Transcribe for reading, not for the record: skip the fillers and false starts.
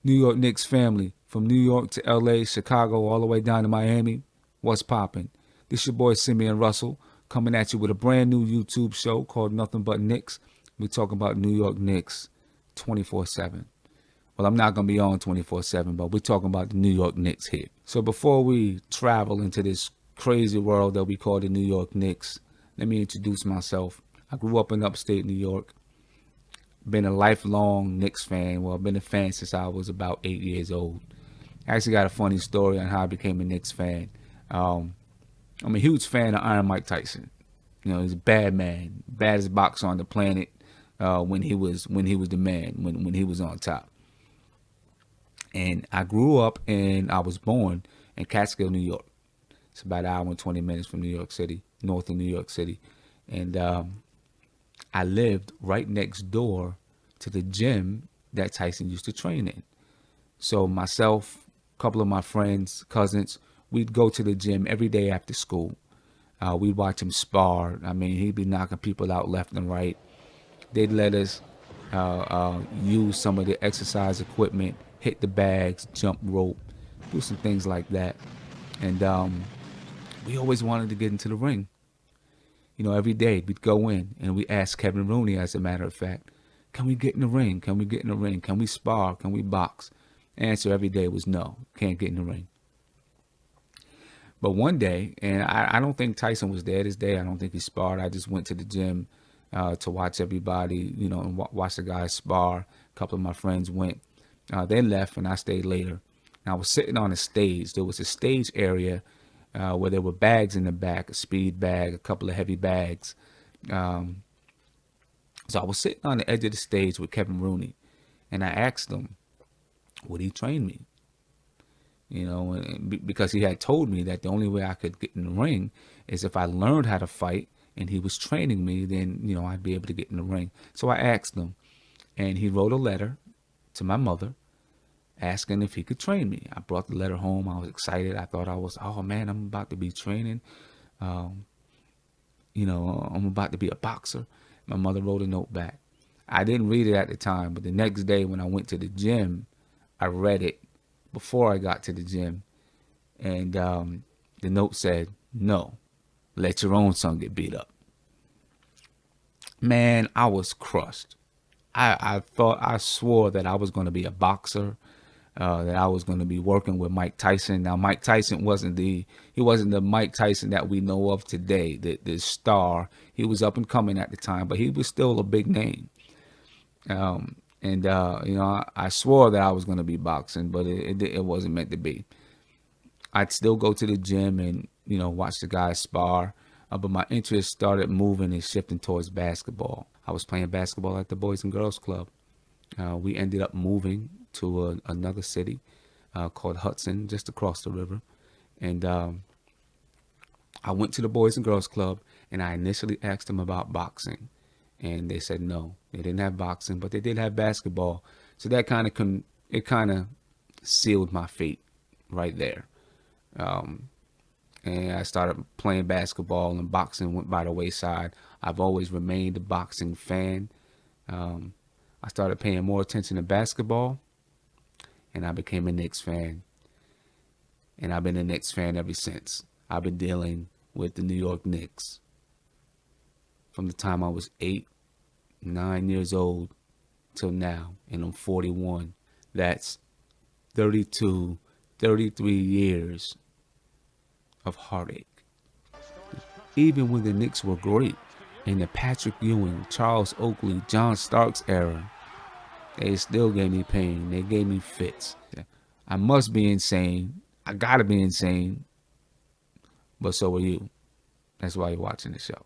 New York Knicks family, from New York to LA, Chicago, all the way down to Miami. What's poppin'? This your boy Simeon Russell coming at you with a brand new YouTube show called Nothing But Knicks. We talk about New York Knicks 24/7. Well, I'm not going to be on 24/7, but we're talking about the New York Knicks here. So before we travel into this crazy world that we call the New York Knicks, let me introduce myself. I grew up in upstate New York. Been a lifelong Knicks fan. Well, I've been a fan since I was about 8 years old. I actually got a funny story on how I became a Knicks fan. I'm a huge fan of Iron Mike Tyson. You know, he's a bad man, baddest boxer on the planet. When he was the man, when he was on top. And I grew up and I was born in Catskill, New York. It's about an hour and 20 minutes from New York City, north of New York City. And I lived right next door to the gym that Tyson used to train in. So myself, a couple of my friends, cousins, we'd go to the gym every day after school. We'd watch him spar. I mean, he'd be knocking people out left and right. They'd let us use some of the exercise equipment, hit the bags, jump rope, do some things like that. And we always wanted to get into the ring. You know, every day we'd go in and we asked Kevin Rooney, as a matter of fact, can we get in the ring? Can we get in the ring? Can we spar? Can we box? Answer every day was no, can't get in the ring. But one day, and I don't think Tyson was there this day. I don't think he sparred. I just went to the gym to watch everybody, you know, and watch the guys spar. A couple of my friends went. They left and I stayed later. And I was sitting on a stage. There was a stage area where there were bags in the back, a speed bag, a couple of heavy bags. So I was sitting on the edge of the stage with Kevin Rooney, and I asked him, would he train me? You know, because he had told me that the only way I could get in the ring is if I learned how to fight and he was training me, then, you know, I'd be able to get in the ring. So I asked him, and he wrote a letter to my mother asking if he could train me. I brought the letter home. I was excited. I thought I was, oh man, I'm about to be training. You know, I'm about to be a boxer. My mother wrote a note back. I didn't read it at the time, but the next day when I went to the gym, I read it before I got to the gym. And the note said, no, let your own son get beat up. Man, I was crushed. I swore that I was going to be a boxer, that I was going to be working with Mike Tyson. Now, Mike Tyson wasn't the Mike Tyson that we know of today, the star. He was up and coming at the time, but he was still a big name. You know, I swore that I was going to be boxing, but it wasn't meant to be. I'd still go to the gym and, you know, watch the guys spar. But my interest started moving and shifting towards basketball. I was playing basketball at the Boys and Girls Club. We ended up moving to another city called Hudson, just across the river. And I went to the Boys and Girls Club, and I initially asked them about boxing. And they said no, they didn't have boxing, but they did have basketball. So that kind of sealed my fate right there. And I started playing basketball, and boxing went by the wayside. I've always remained a boxing fan. I started paying more attention to basketball, and I became a Knicks fan. And I've been a Knicks fan ever since. I've been dealing with the New York Knicks from the time I was 8, 9 years old till now, and I'm 41. That's 32, 33 years of heartache. Even when the Knicks were great, in the Patrick Ewing, Charles Oakley, John Starks era, they still gave me pain. They gave me fits. I must be insane. I gotta be insane. But so are you. That's why you're watching the show.